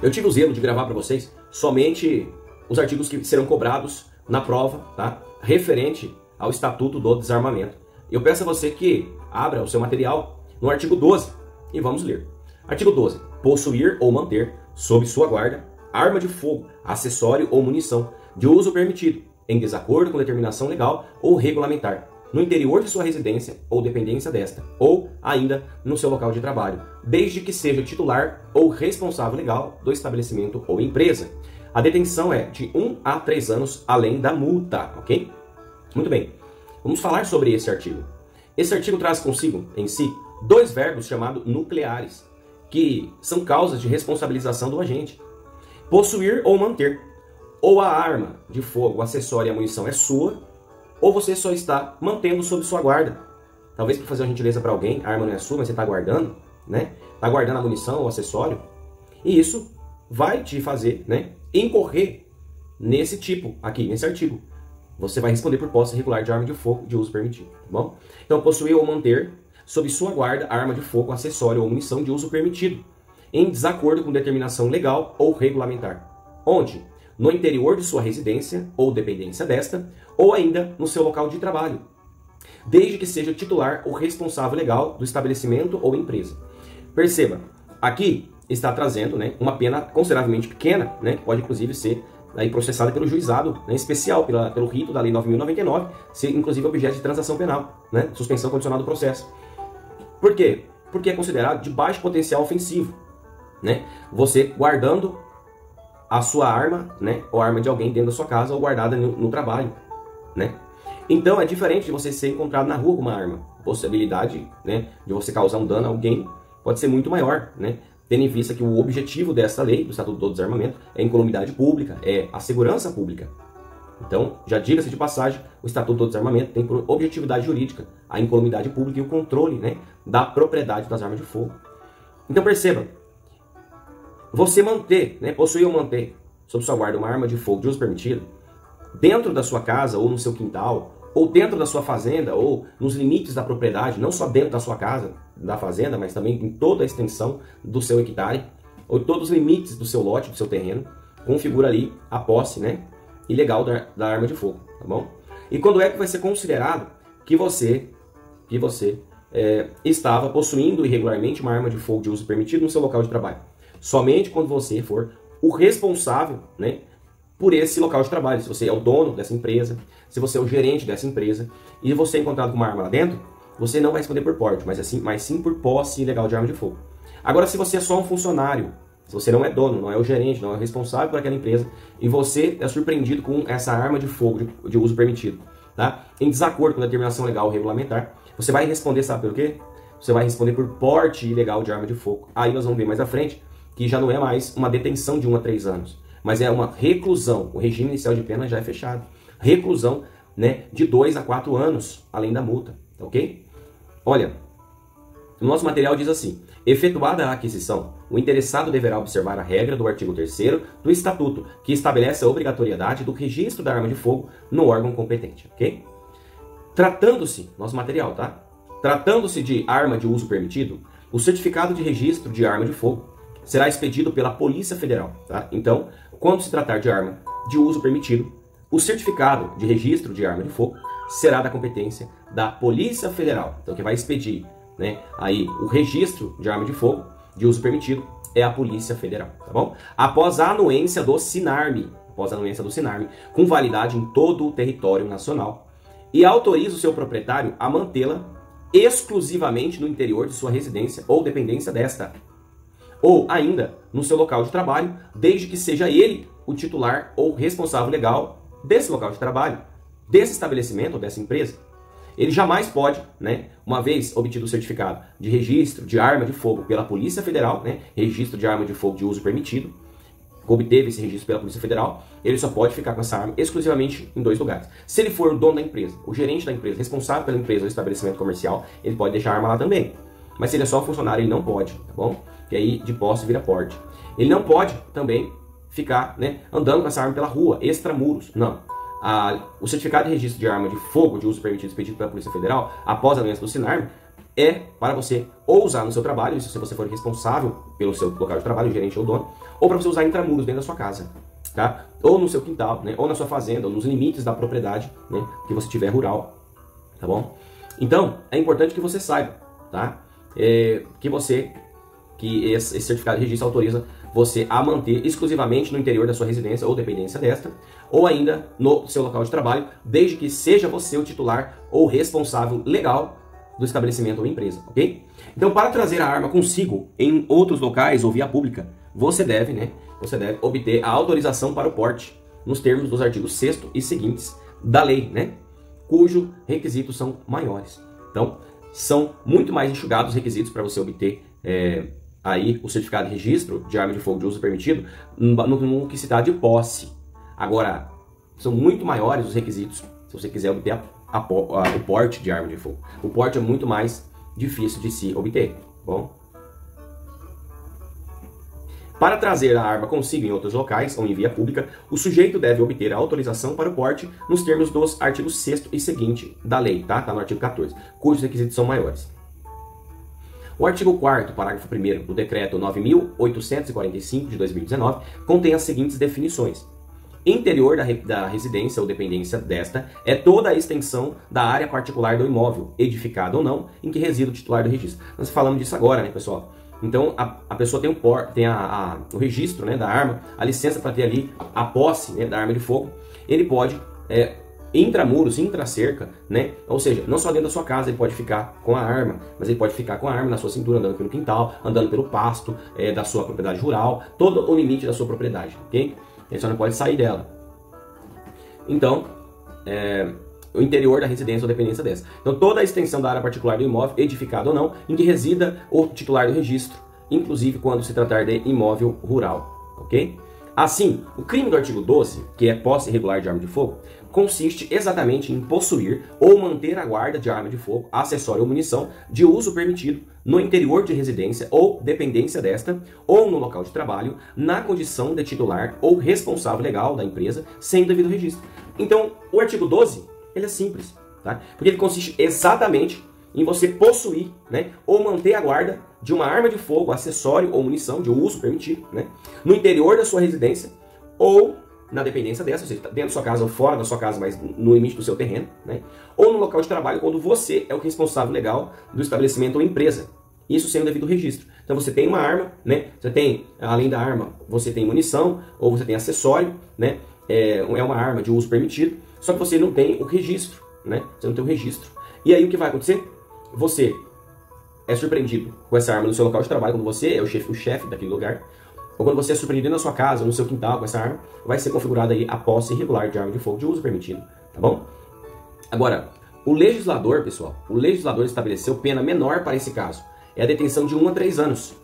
Eu tive o zelo de gravar para vocês somente os artigos que serão cobrados na prova, tá? Referente ao Estatuto do Desarmamento. Eu peço a você que abra o seu material no artigo 12 e vamos ler. Artigo 12. Possuir ou manter, sob sua guarda, arma de fogo, acessório ou munição de uso permitido, em desacordo com determinação legal ou regulamentar, no interior de sua residência ou dependência desta, ou ainda no seu local de trabalho, desde que seja titular ou responsável legal do estabelecimento ou empresa. A detenção é de 1 a 3 anos, além da multa, ok? Muito bem, vamos falar sobre esse artigo. Esse artigo traz consigo, em si, dois verbos chamados nucleares, que são causas de responsabilização do agente. Possuir ou manter. Ou a arma de fogo, o acessório e a munição é sua, ou você só está mantendo sob sua guarda. Talvez para fazer uma gentileza para alguém, a arma não é sua, mas você está guardando, né? Está guardando a munição ou o acessório. E isso vai te fazer, né, incorrer nesse tipo aqui, nesse artigo. Você vai responder por posse irregular de arma de fogo de uso permitido, tá bom? Então, possuir ou manter sob sua guarda arma de fogo, acessório ou munição de uso permitido, em desacordo com determinação legal ou regulamentar. Onde? No interior de sua residência ou dependência desta, ou ainda no seu local de trabalho, desde que seja titular ou responsável legal do estabelecimento ou empresa. Perceba, aqui está trazendo, né, uma pena consideravelmente pequena, né, que pode inclusive ser aí processada pelo juizado, né, especial, pelo rito da Lei 9.099, ser inclusive objeto de transação penal, né, suspensão condicional do processo. Por quê? Porque é considerado de baixo potencial ofensivo, né, você guardando a sua arma, né, ou a arma de alguém dentro da sua casa ou guardada no trabalho, né. Então é diferente de você ser encontrado na rua com uma arma. A possibilidade, né, de você causar um dano a alguém pode ser muito maior, né, tendo em vista que o objetivo dessa lei, do Estatuto do Desarmamento, é a incolumidade pública, é a segurança pública. Então, já diga-se de passagem, o Estatuto do Desarmamento tem por objetividade jurídica a incolumidade pública e o controle, né, da propriedade das armas de fogo. Então perceba, você manter, né, possuir ou manter sob sua guarda uma arma de fogo de uso permitido, dentro da sua casa ou no seu quintal, ou dentro da sua fazenda, ou nos limites da propriedade, não só dentro da sua casa, da fazenda, mas também em toda a extensão do seu hectare, ou todos os limites do seu lote, do seu terreno, configura ali a posse, né, ilegal da arma de fogo, tá bom? E quando é que vai ser considerado que você estava possuindo irregularmente uma arma de fogo de uso permitido no seu local de trabalho? Somente quando você for o responsável, né, por esse local de trabalho. Se você é o dono dessa empresa, se você é o gerente dessa empresa, e você é encontrado com uma arma lá dentro, você não vai responder por porte, mas sim por posse ilegal de arma de fogo. Agora, se você é só um funcionário, se você não é dono, não é o gerente, não é o responsável por aquela empresa, e você é surpreendido com essa arma de fogo de uso permitido, tá, em desacordo com a determinação legal ou regulamentar, você vai responder, sabe pelo quê? Você vai responder por porte ilegal de arma de fogo. Aí nós vamos ver mais à frente que já não é mais uma detenção de 1 a 3 anos, mas é uma reclusão. O regime inicial de pena já é fechado. Reclusão, né, de 2 a 4 anos, além da multa, ok? Olha, o nosso material diz assim: efetuada a aquisição, o interessado deverá observar a regra do artigo 3º do Estatuto, que estabelece a obrigatoriedade do registro da arma de fogo no órgão competente, ok? Tratando-se, nosso material, tá? Tratando-se de arma de uso permitido, o certificado de registro de arma de fogo será expedido pela Polícia Federal, tá? Então, quando se tratar de arma de uso permitido, o certificado de registro de arma de fogo será da competência da Polícia Federal. Então, quem vai expedir, né, aí o registro de arma de fogo de uso permitido é a Polícia Federal, tá bom? Após a anuência do SINARME, com validade em todo o território nacional, e autoriza o seu proprietário a mantê-la exclusivamente no interior de sua residência ou dependência desta, ou ainda no seu local de trabalho, desde que seja ele o titular ou responsável legal desse local de trabalho, desse estabelecimento ou dessa empresa. Ele jamais pode, né, uma vez obtido o certificado de registro de arma de fogo pela Polícia Federal, né, registro de arma de fogo de uso permitido, obteve esse registro pela Polícia Federal, ele só pode ficar com essa arma exclusivamente em 2 lugares. Se ele for o dono da empresa, o gerente da empresa, responsável pela empresa ou estabelecimento comercial, ele pode deixar a arma lá também. Mas se ele é só um funcionário, ele não pode, tá bom? Que aí de posse vira porte. Ele não pode também ficar, né, andando com essa arma pela rua, extramuros, não. O certificado de registro de arma de fogo de uso permitido expedido pela Polícia Federal, após a anuência do SINARME, é para você ou usar no seu trabalho, isso se você for responsável pelo seu local de trabalho, o gerente ou o dono, ou para você usar intramuros dentro da sua casa, tá? Ou no seu quintal, né? Ou na sua fazenda, ou nos limites da propriedade, né? Que você tiver rural, tá bom? Então, é importante que você saiba, tá? Que esse certificado de registro autoriza você a manter exclusivamente no interior da sua residência ou dependência desta, ou ainda no seu local de trabalho, desde que seja você o titular ou responsável legal do estabelecimento ou empresa, ok? Então, para trazer a arma consigo em outros locais ou via pública, você deve obter a autorização para o porte nos termos dos artigos 6º e seguintes da lei, né? Cujos requisitos são maiores. Então, são muito mais enxugados os requisitos para você obter aí o certificado de registro de arma de fogo de uso permitido no que se dá de posse. Agora, são muito maiores os requisitos se você quiser obter o porte de arma de fogo. O porte é muito mais difícil de se obter, bom? Para trazer a arma consigo em outros locais ou em via pública, o sujeito deve obter a autorização para o porte nos termos dos artigos 6º e seguinte da lei, tá? Tá no artigo 14, cujos requisitos são maiores. O artigo 4º, parágrafo 1º do Decreto 9.845 de 2019, contém as seguintes definições. Interior da residência ou dependência desta é toda a extensão da área particular do imóvel, edificado ou não, em que reside o titular do registro. Nós falamos disso agora, né, pessoal? Então, a pessoa tem o registro, né, da arma, a licença para ter ali a posse, né, da arma de fogo. Ele pode, intramuros, intracerca, né, ou seja, não só dentro da sua casa ele pode ficar com a arma, mas ele pode ficar com a arma na sua cintura, andando pelo quintal, andando pelo pasto da sua propriedade rural, todo o limite da sua propriedade, ok? Ele só não pode sair dela. Então, o interior da residência ou dependência dessa. Então, toda a extensão da área particular do imóvel, edificado ou não, em que resida o titular do registro, inclusive quando se tratar de imóvel rural, ok? Assim, o crime do artigo 12, que é posse irregular de arma de fogo, consiste exatamente em possuir ou manter a guarda de arma de fogo, acessório ou munição de uso permitido no interior de residência ou dependência desta, ou no local de trabalho, na condição de titular ou responsável legal da empresa, sem devido registro. Então, o artigo 12, ele é simples, tá? Porque ele consiste exatamente em você possuir, né, ou manter a guarda de uma arma de fogo, acessório ou munição de uso permitido, né, no interior da sua residência ou na dependência dessa, ou seja, dentro da sua casa ou fora da sua casa, mas no limite do seu terreno, né, ou no local de trabalho quando você é o responsável legal do estabelecimento ou empresa. Isso sem o devido registro. Então você tem uma arma, né, você tem, além da arma, você tem munição ou você tem acessório, né, é uma arma de uso permitido, só que você não tem o registro, né, você não tem o registro. E aí o que vai acontecer? Você é surpreendido com essa arma no seu local de trabalho, quando você é o chefe daquele lugar, ou quando você é surpreendido na sua casa, no seu quintal com essa arma, vai ser configurada aí a posse irregular de arma de fogo de uso permitido, tá bom? Agora, o legislador, pessoal, o legislador estabeleceu pena menor para esse caso, é a detenção de 1 a 3 anos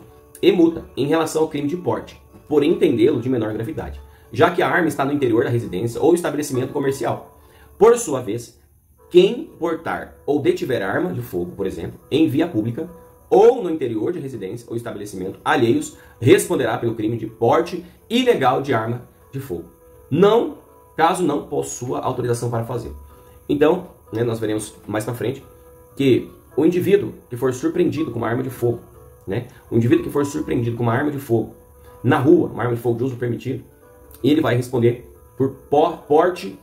e multa em relação ao crime de porte, por entendê-lo de menor gravidade, já que a arma está no interior da residência ou estabelecimento comercial. Por sua vez, quem portar ou detiver arma de fogo, por exemplo, em via pública ou no interior de residência ou estabelecimento alheios, responderá pelo crime de porte ilegal de arma de fogo, caso não possua autorização para fazer. Então, né, nós veremos mais para frente que o indivíduo que for surpreendido com uma arma de fogo, né, o indivíduo que for surpreendido com uma arma de fogo na rua, uma arma de fogo de uso permitido, ele vai responder por porte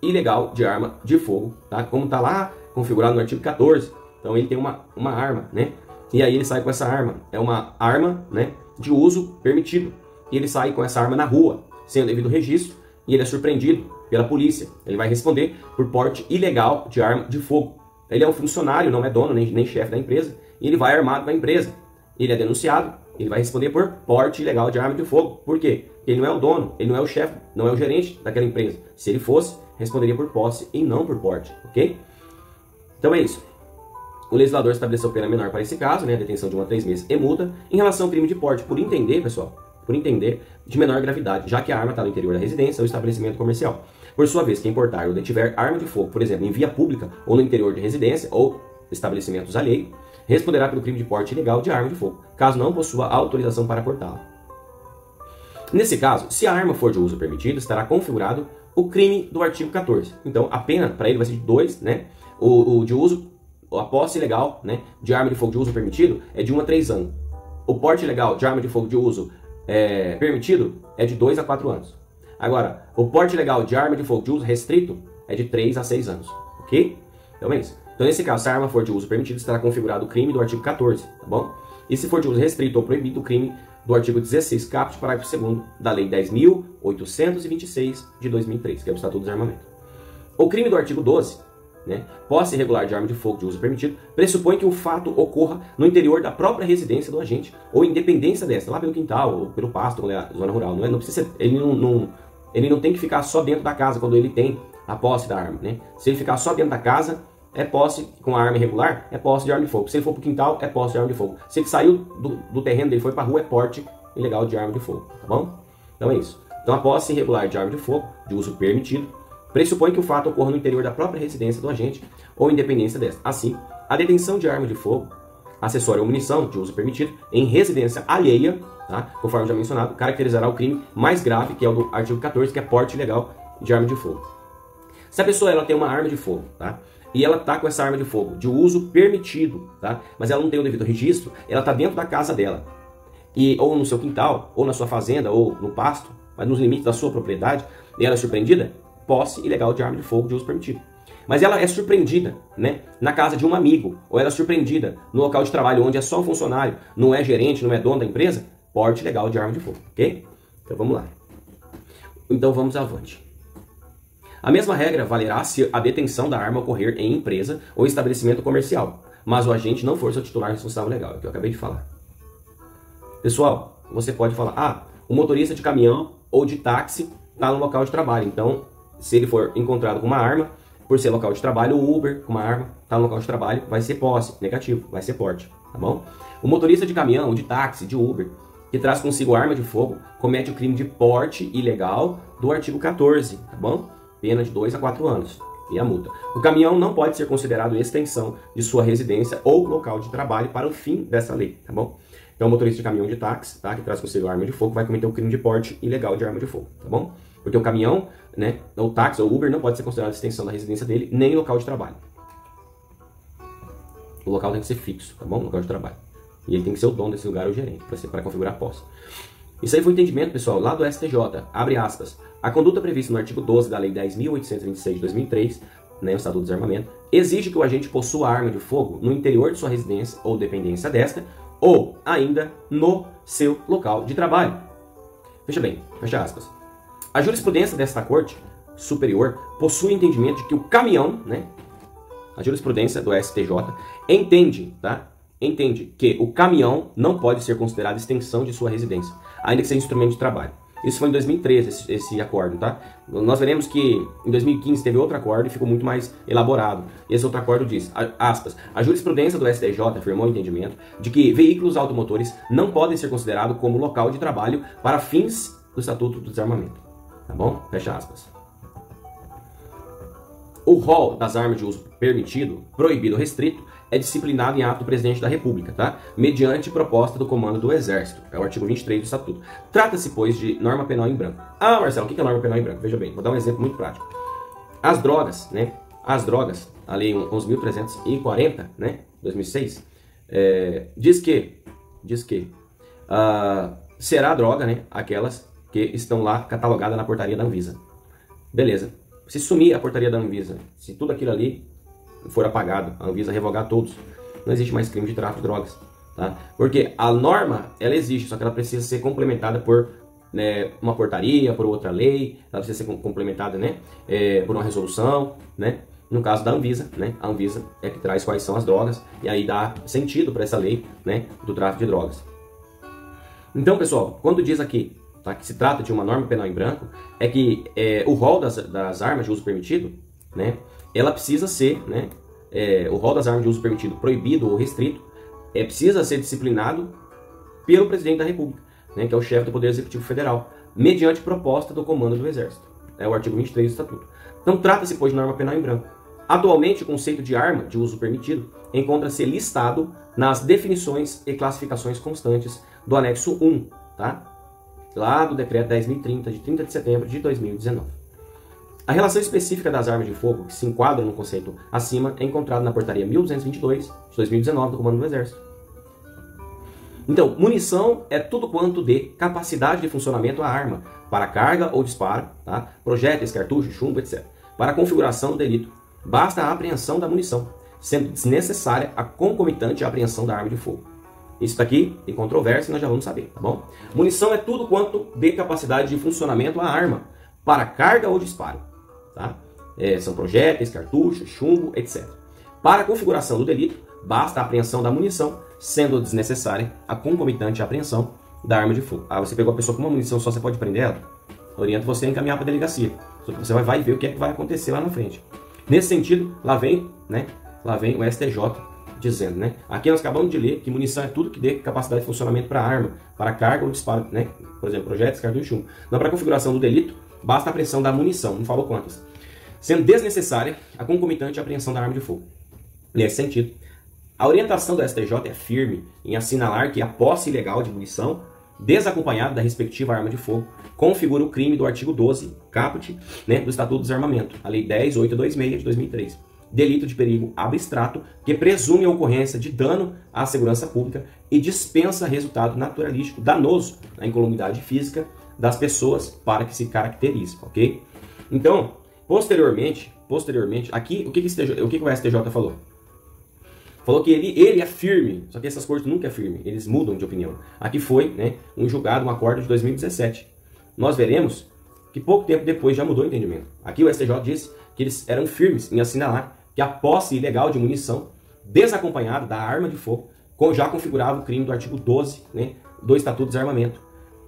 ilegal de arma de fogo, tá? Como está lá configurado no artigo 14. Então ele tem uma arma, né? E aí ele sai com essa arma. É uma arma, né, de uso permitido. E ele sai com essa arma na rua, sem o devido registro, e ele é surpreendido pela polícia. Ele vai responder por porte ilegal de arma de fogo. Ele é um funcionário, não é dono nem chefe da empresa, e ele vai armado com a empresa. Ele é denunciado, ele vai responder por porte ilegal de arma de fogo. Por quê? Porque ele não é o dono, ele não é o chefe, não é o gerente daquela empresa. Se ele fosse, responderia por posse e não por porte, ok? Então é isso. O legislador estabeleceu pena menor para esse caso, né, detenção de 1 a 3 meses e multa, em relação ao crime de porte, por entender, pessoal, de menor gravidade, já que a arma está no interior da residência ou estabelecimento comercial. Por sua vez, quem portar ou detiver arma de fogo, por exemplo, em via pública ou no interior de residência ou estabelecimentos alheios, responderá pelo crime de porte ilegal de arma de fogo, caso não possua autorização para portá-la. Nesse caso, se a arma for de uso permitido, estará configurado o crime do artigo 14. Então, a pena para ele vai ser de 2, né? O de uso, a posse ilegal, né, de arma de fogo de uso permitido é de 1 a 3 anos. O porte ilegal de arma de fogo de uso permitido é de 2 a 4 anos. Agora, o porte legal de arma de fogo de uso restrito é de 3 a 6 anos, ok? Então é isso. Então nesse caso, se a arma for de uso permitido, estará configurado o crime do artigo 14, tá bom? E se for de uso restrito ou proibido, o crime do artigo 16, caput, parágrafo 2º da Lei 10.826 de 2003, que é o Estatuto do Desarmamento. O crime do artigo 12, né, posse irregular de arma de fogo de uso permitido, pressupõe que o fato ocorra no interior da própria residência do agente, ou independência desta, lá pelo quintal, ou pelo pasto, quando é a zona rural. Não precisa ser, ele não tem que ficar só dentro da casa quando ele tem a posse da arma, né? Se ele ficar só dentro da casa, é posse com a arma irregular, é posse de arma de fogo. Se ele for pro quintal, é posse de arma de fogo. Se ele saiu do terreno dele e foi pra rua, é porte ilegal de arma de fogo, tá bom? Então é isso. Então a posse irregular de arma de fogo, de uso permitido, pressupõe que o fato ocorra no interior da própria residência do agente ou independência desta. Assim, a detenção de arma de fogo, acessório ou munição de uso permitido em residência alheia, tá? Conforme já mencionado, caracterizará o crime mais grave, que é o do artigo 14, que é porte ilegal de arma de fogo. Se a pessoa ela tem uma arma de fogo, tá? E ela tá com essa arma de fogo de uso permitido, tá? Mas ela não tem o devido registro, ela tá dentro da casa dela, ou no seu quintal, ou na sua fazenda, ou no pasto, mas nos limites da sua propriedade, e ela é surpreendida, posse ilegal de arma de fogo de uso permitido. Mas ela é surpreendida, né, na casa de um amigo, ou ela é surpreendida no local de trabalho onde é só um funcionário, não é gerente, não é dono da empresa, porte ilegal de arma de fogo, ok? Então vamos lá. Então vamos avante. A mesma regra valerá se a detenção da arma ocorrer em empresa ou estabelecimento comercial, mas o agente não for seu titular responsável legal, é o que eu acabei de falar. Pessoal, você pode falar, o motorista de caminhão ou de táxi está no local de trabalho, então se ele for encontrado com uma arma, por ser local de trabalho, o Uber com uma arma está no local de trabalho, vai ser posse, negativo, vai ser porte, tá bom? O motorista de caminhão, de táxi, de Uber, que traz consigo arma de fogo, comete o crime de porte ilegal do artigo 14, tá bom? Pena de 2 a 4 anos e a multa. O caminhão não pode ser considerado extensão de sua residência ou local de trabalho para o fim dessa lei, tá bom? Então o motorista de caminhão de táxi, tá, que traz consigo arma de fogo, vai cometer o crime de porte ilegal de arma de fogo, tá bom? Porque o caminhão, né, o táxi ou Uber não pode ser considerado extensão da residência dele, nem local de trabalho. O local tem que ser fixo, tá bom? O local de trabalho. E ele tem que ser o dono desse lugar, o gerente, para configurar a posse. Isso aí foi o entendimento, pessoal, lá do STJ, abre aspas. A conduta prevista no artigo 12 da Lei 10.826 de 2003, né, o Estatuto do Desarmamento, exige que o agente possua arma de fogo no interior de sua residência ou dependência desta, ou ainda no seu local de trabalho. Veja bem, fecha aspas. A jurisprudência desta Corte Superior possui o entendimento de que o caminhão, né, a jurisprudência do STJ, entende que o caminhão não pode ser considerado extensão de sua residência, ainda que seja instrumento de trabalho. Isso foi em 2013, esse acordo, tá? Nós veremos que em 2015 teve outro acordo e ficou muito mais elaborado. Esse outro acordo diz, aspas, a jurisprudência do STJ afirmou o entendimento de que veículos automotores não podem ser considerados como local de trabalho para fins do Estatuto do Desarmamento. Tá bom? Fecha aspas. O rol das armas de uso permitido, proibido ou restrito é disciplinado em ato do Presidente da República, tá? Mediante proposta do Comando do Exército. É o artigo 23 do Estatuto. Trata-se, pois, de norma penal em branco. Ah, Marcelo, o que é norma penal em branco? Veja bem, vou dar um exemplo muito prático. As drogas, né? As drogas, a Lei 11.340, né? 2006, diz que será droga, né? Aquelas que estão lá catalogadas na portaria da Anvisa. Beleza. Se sumir a portaria da Anvisa, se tudo aquilo ali for apagado, a Anvisa revogar todos, não existe mais crime de tráfico de drogas, tá? Porque a norma, ela existe, só que ela precisa ser complementada por, né, uma portaria, por outra lei, ela precisa ser complementada, né, por uma resolução, né? No caso da Anvisa, né, a Anvisa é que traz quais são as drogas, e aí dá sentido para essa lei, né, do tráfico de drogas. Então, pessoal, quando diz aqui, tá, que se trata de uma norma penal em branco, é que o rol das armas de uso permitido, né, ela precisa ser, né, o rol das armas de uso permitido proibido ou restrito, precisa ser disciplinado pelo Presidente da República, né, que é o chefe do Poder Executivo Federal, mediante proposta do Comando do Exército. É o artigo 23 do Estatuto. Então trata-se, pois, de norma penal em branco. Atualmente, o conceito de arma de uso permitido encontra-se listado nas definições e classificações constantes do anexo 1, tá? Lá do Decreto 10.030, de 30 de setembro de 2019. A relação específica das armas de fogo, que se enquadra no conceito acima, é encontrada na Portaria 1222, de 2019, do Comando do Exército. Então, munição é tudo quanto dê capacidade de funcionamento à arma, para carga ou disparo, tá? Projéteis, cartuchos, chumbo, etc. Para a configuração do delito, basta a apreensão da munição, sendo desnecessária a concomitante apreensão da arma de fogo. Isso daqui tem controvérsia e nós já vamos saber, tá bom? Munição é tudo quanto dê capacidade de funcionamento à arma, para carga ou disparo, tá? São projéteis, cartuchos, chumbo, etc. Para a configuração do delito, basta a apreensão da munição, sendo desnecessária a concomitante apreensão da arma de fogo. Ah, você pegou a pessoa com uma munição só, você pode prender ela? Oriento você a encaminhar para a delegacia. Você vai ver o que é que vai acontecer lá na frente. Nesse sentido, lá vem o STJ dizendo, né? Aqui nós acabamos de ler que munição é tudo que dê capacidade de funcionamento para arma, para carga ou disparo, né? Por exemplo, projéteis, cartucho e chumbo. Não, para a configuração do delito, basta a apreensão da munição, não falou quantas. Sendo desnecessária a concomitante apreensão da arma de fogo. Nesse sentido, a orientação do STJ é firme em assinalar que a posse ilegal de munição, desacompanhada da respectiva arma de fogo, configura o crime do artigo 12, caput, né, do Estatuto do Desarmamento, a Lei 10.826 de 2003. Delito de perigo abstrato que presume a ocorrência de dano à segurança pública e dispensa resultado naturalístico danoso na incolumidade física das pessoas para que se caracterize, ok? Então, posteriormente, aqui, o que o STJ falou? Falou que ele é firme, só que essas cortes nunca é firme, eles mudam de opinião. Aqui foi, né, um julgado, um acordo de 2017. Nós veremos que pouco tempo depois já mudou o entendimento. Aqui o STJ disse que eles eram firmes em assinalar que a posse ilegal de munição, desacompanhada da arma de fogo, já configurava o crime do artigo 12, né, do Estatuto do Desarmamento,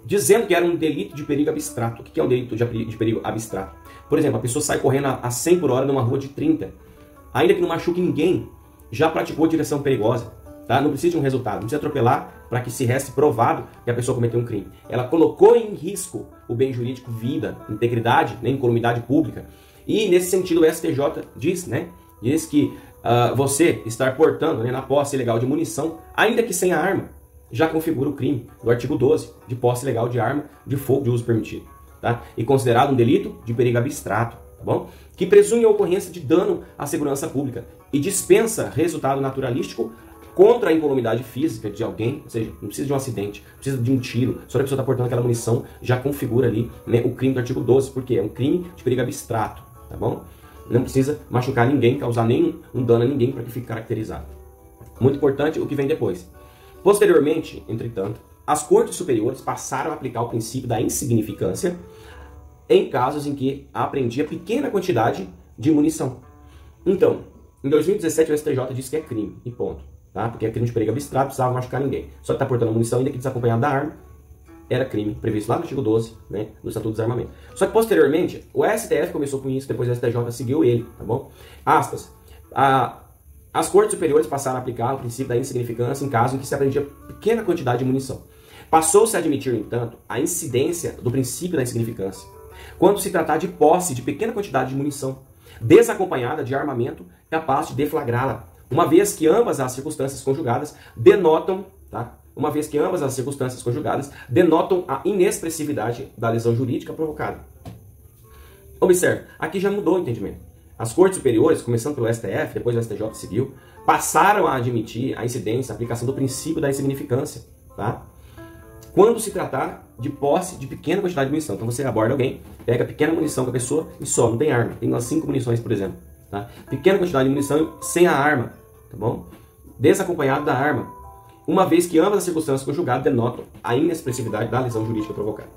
dizendo que era um delito de perigo abstrato. O que é um delito de perigo abstrato? Por exemplo, a pessoa sai correndo a 100 por hora numa rua de 30, ainda que não machuque ninguém, já praticou direção perigosa, tá? Não precisa de um resultado, não precisa atropelar para que se reste provado que a pessoa cometeu um crime. Ela colocou em risco o bem jurídico, vida, integridade, né, incolumidade pública. E nesse sentido o STJ diz, né, diz que você estar portando, né, na posse ilegal de munição, ainda que sem a arma, já configura o crime do artigo 12 de posse ilegal de arma de fogo de uso permitido, tá? E considerado um delito de perigo abstrato, tá bom? Que presume a ocorrência de dano à segurança pública e dispensa resultado naturalístico contra a incolumidade física de alguém, ou seja, não precisa de um acidente, não precisa de um tiro, só a pessoa está portando aquela munição, já configura ali, né, o crime do artigo 12, porque é um crime de perigo abstrato, tá bom? Não precisa machucar ninguém, causar nenhum dano a ninguém para que fique caracterizado. Muito importante o que vem depois. Posteriormente, entretanto, as cortes superiores passaram a aplicar o princípio da insignificância em casos em que apreendia pequena quantidade de munição. Então, em 2017 o STJ disse que é crime, e ponto. Tá? Porque é crime de perigo abstrato, precisava machucar ninguém. Só que está portando munição, ainda que desacompanhado da arma, era crime, previsto lá no artigo 12, né, do Estatuto do Desarmamento. Só que posteriormente, o STF começou com isso, depois o STJ seguiu ele, tá bom? Aspas. As cortes superiores passaram a aplicar o princípio da insignificância em caso em que se apreendia pequena quantidade de munição. Passou-se a admitir, no entanto, a incidência do princípio da insignificância quando se tratar de posse de pequena quantidade de munição, desacompanhada de armamento capaz de deflagrá-la, uma vez que ambas as circunstâncias conjugadas denotam, tá? A inexpressividade da lesão jurídica provocada. Observe, aqui já mudou o entendimento. As cortes superiores, começando pelo STF, depois o STJ seguiu, passaram a admitir a incidência, a aplicação do princípio da insignificância, tá? Quando se tratar de posse de pequena quantidade de munição. Então você aborda alguém, pega pequena munição com a pessoa e só, não tem arma. Tem umas 5 munições, por exemplo. Tá? Pequena quantidade de munição sem a arma, tá bom? Desacompanhado da arma. Uma vez que ambas as circunstâncias conjugadas denotam a inexpressividade da lesão jurídica provocada.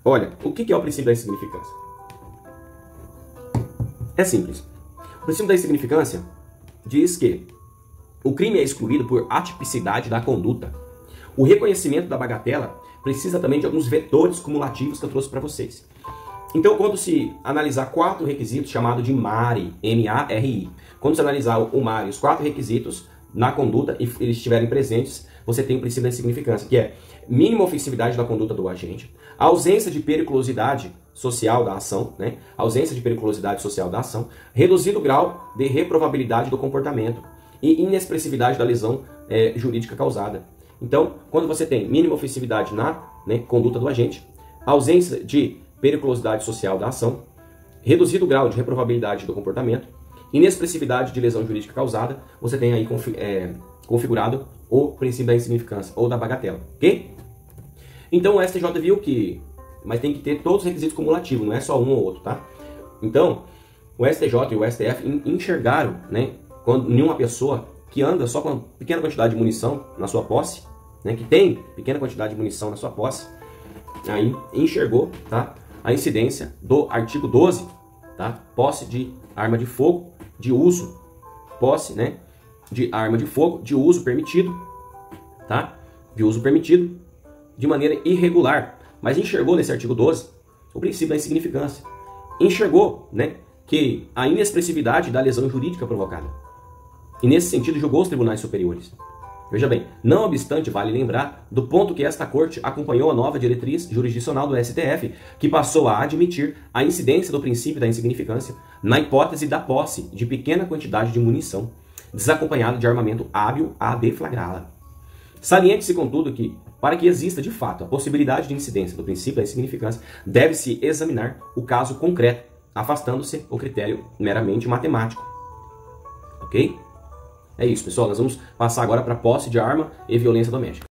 Olha, o que é o princípio da insignificância? É simples. O princípio da insignificância diz que o crime é excluído por atipicidade da conduta. O reconhecimento da bagatela precisa também de alguns vetores cumulativos que eu trouxe para vocês. Então, quando se analisar 4 requisitos, chamado de MARI, M-A-R-I, quando se analisar o MARI, os 4 requisitos na conduta e eles estiverem presentes, você tem o princípio da insignificância, que é mínima ofensividade da conduta do agente, ausência de periculosidade social da ação, né? Ausência de periculosidade social da ação, reduzido grau de reprovabilidade do comportamento e inexpressividade da lesão jurídica causada. Então, quando você tem mínima ofensividade na conduta do agente, ausência de periculosidade social da ação, reduzido grau de reprovabilidade do comportamento, inexpressividade de lesão jurídica causada, você tem aí configurado o princípio da insignificância ou da bagatela, ok? Então o STJ viu que, mas tem que ter todos os requisitos cumulativos, não é só um ou outro, tá? Então, o STJ e o STF enxergaram, né, quando nenhuma pessoa que anda só com uma pequena quantidade de munição na sua posse, né, que tem pequena quantidade de munição na sua posse, aí enxergou, tá, a incidência do artigo 12, tá, posse de arma de fogo de uso, posse, né, de arma de fogo de uso permitido, tá, de uso permitido de maneira irregular, mas enxergou nesse artigo 12 o princípio da insignificância, enxergou, né, que a inexpressividade da lesão jurídica provocada, e nesse sentido julgou os tribunais superiores. Veja bem, não obstante, vale lembrar do ponto que esta corte acompanhou a nova diretriz jurisdicional do STF, que passou a admitir a incidência do princípio da insignificância na hipótese da posse de pequena quantidade de munição, desacompanhado de armamento hábil a deflagrá-la. Saliente-se, contudo, que, para que exista de fato a possibilidade de incidência do princípio da insignificância, deve-se examinar o caso concreto, afastando-se o critério meramente matemático. Ok? É isso, pessoal. Nós vamos passar agora para posse de arma e violência doméstica.